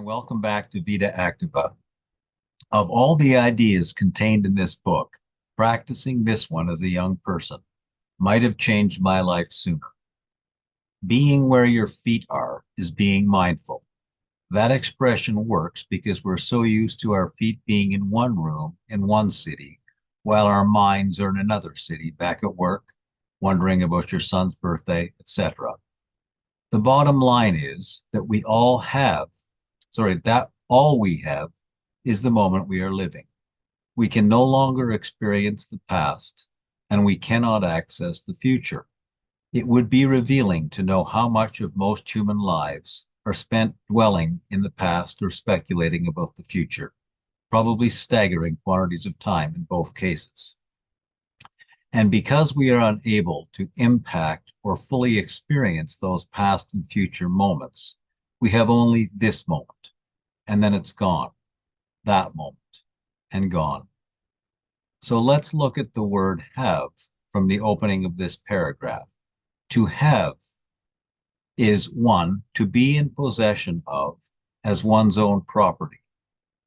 and welcome back to Vita Activa. Of all the ideas contained in this book, practicing this one as a young person might have changed my life sooner. Being where your feet are is being mindful. That expression works because we're so used to our feet being in one room in one city, while our minds are in another city, back at work, wondering about your son's birthday, etc. The bottom line is that that all we have is the moment we are living. We can no longer experience the past, and we cannot access the future. It would be revealing to know how much of most human lives are spent dwelling in the past or speculating about the future, probably staggering quantities of time in both cases. And because we are unable to impact or fully experience those past and future moments, we have only this moment, and then it's gone, that moment, and gone. So let's look at the word have from the opening of this paragraph. To have is one, to be in possession of as one's own property,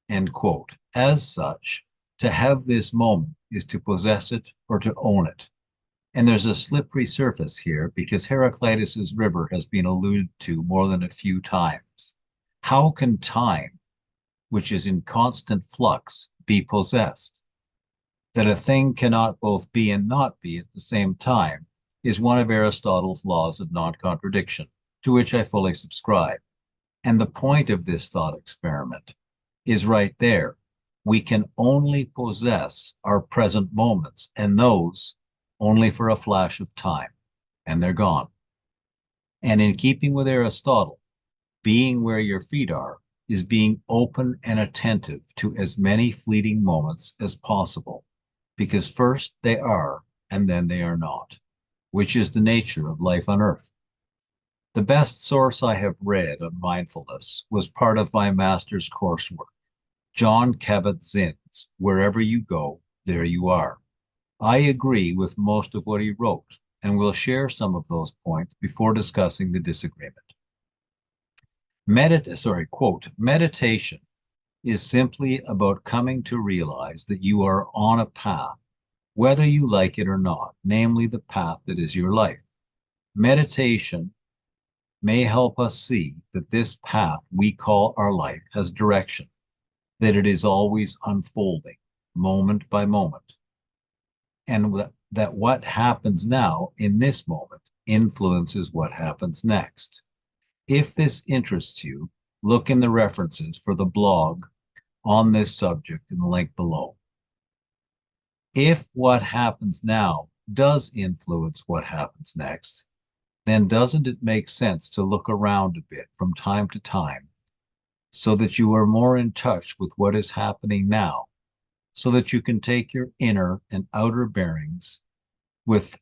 end quote. As such, to have this moment is to possess it or to own it. And there's a slippery surface here because Heraclitus's river has been alluded to more than a few times. How can time, which is in constant flux, be possessed? That a thing cannot both be and not be at the same time is one of Aristotle's laws of non-contradiction, to which I fully subscribe. And the point of this thought experiment is right there. We can only possess our present moments, and those only for a flash of time, and they're gone. And in keeping with Aristotle, being where your feet are is being open and attentive to as many fleeting moments as possible, because first they are, and then they are not, which is the nature of life on earth. The best source I have read on mindfulness was part of my master's coursework, Jon Kabat-Zinn's Wherever You Go, There You Are. I agree with most of what he wrote, and will share some of those points before discussing the disagreement. Quote, meditation is simply about coming to realize that you are on a path, whether you like it or not, namely the path that is your life. Meditation may help us see that this path we call our life has direction, that it is always unfolding, moment by moment, and that what happens now in this moment influences what happens next. If this interests you, look in the references for the blog on this subject in the link below. If what happens now does influence what happens next, then doesn't it make sense to look around a bit from time to time so that you are more in touch with what is happening now, so that you can take your inner and outer bearings with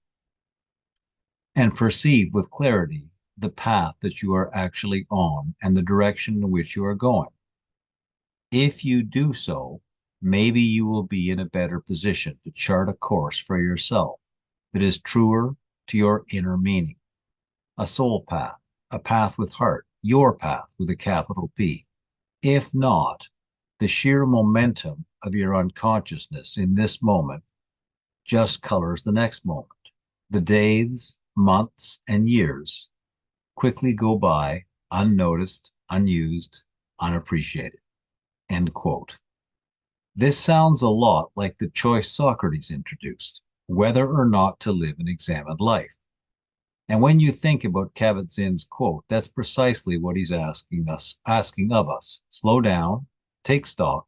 and perceive with clarity the path that you are actually on and the direction in which you are going. If you do so, maybe you will be in a better position to chart a course for yourself that is truer to your inner meaning. A soul path, a path with heart, your path with a capital P. If not, the sheer momentum of your unconsciousness in this moment just colors the next moment. The days, months, and years quickly go by, unnoticed, unused, unappreciated. End quote. This sounds a lot like the choice Socrates introduced, whether or not to live an examined life. And when you think about Kabat-Zinn's quote, that's precisely what he's asking of us. Slow down, take stock,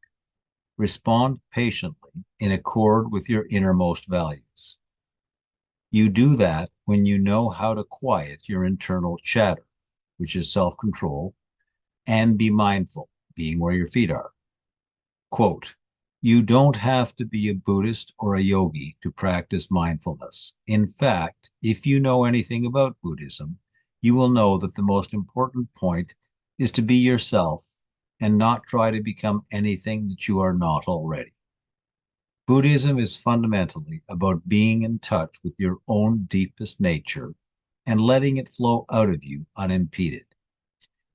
respond patiently in accord with your innermost values. You do that when you know how to quiet your internal chatter, which is self-control, and be mindful, being where your feet are. Quote, you don't have to be a Buddhist or a yogi to practice mindfulness. In fact, if you know anything about Buddhism, you will know that the most important point is to be yourself and not try to become anything that you are not already. Buddhism is fundamentally about being in touch with your own deepest nature and letting it flow out of you unimpeded.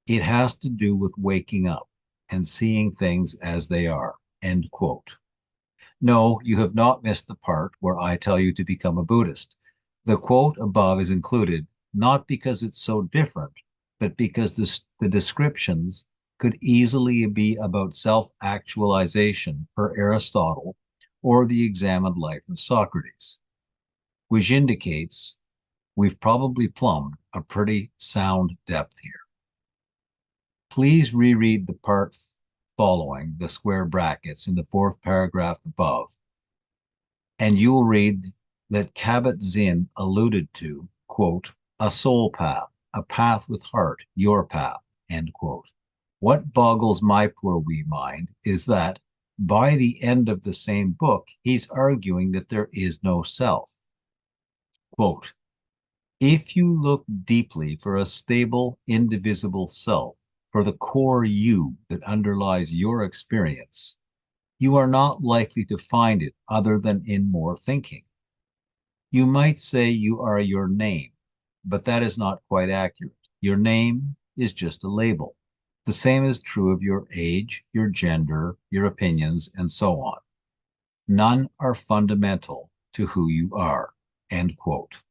It has to do with waking up, and seeing things as they are. End quote. No, you have not missed the part where I tell you to become a Buddhist. The quote above is included not because it's so different, but because the descriptions could easily be about self actualization per Aristotle or the examined life of Socrates, which indicates we've probably plumbed a pretty sound depth here. Please reread the part following the square brackets in the fourth paragraph above, and you will read that Kabat-Zinn alluded to, quote, a soul path, a path with heart, your path, end quote. What boggles my poor wee mind is that by the end of the same book, he's arguing that there is no self. Quote, if you look deeply for a stable, indivisible self, for the core you that underlies your experience, you are not likely to find it other than in more thinking. You might say you are your name, but that is not quite accurate. Your name is just a label. The same is true of your age, your gender, your opinions, and so on. None are fundamental to who you are. End quote.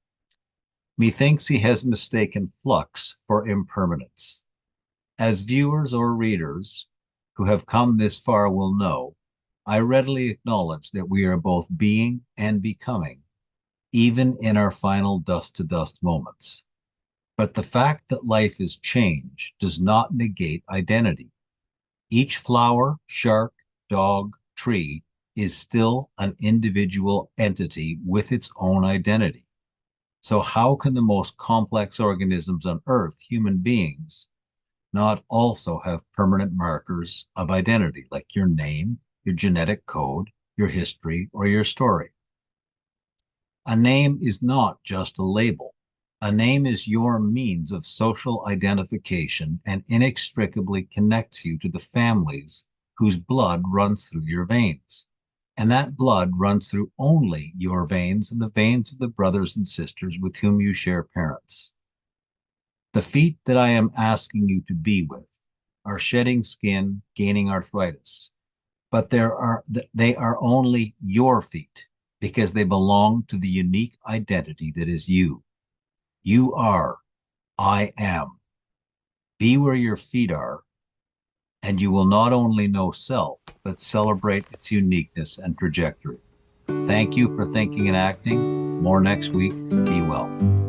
Methinks he has mistaken flux for impermanence. As viewers or readers who have come this far will know, I readily acknowledge that we are both being and becoming, even in our final dust to dust moments. But the fact that life is change does not negate identity. Each flower, shark, dog, tree is still an individual entity with its own identity. So, how can the most complex organisms on Earth, human beings, not also have permanent markers of identity, like your name, your genetic code, your history, or your story? A name is not just a label. A name is your means of social identification and inextricably connects you to the families whose blood runs through your veins. And that blood runs through only your veins and the veins of the brothers and sisters with whom you share parents. The feet that I am asking you to be with are shedding skin, gaining arthritis, but they are only your feet because they belong to the unique identity that is you. You are, I am. Be where your feet are, and you will not only know self, but celebrate its uniqueness and trajectory. Thank you for thinking and acting. More next week. Be well.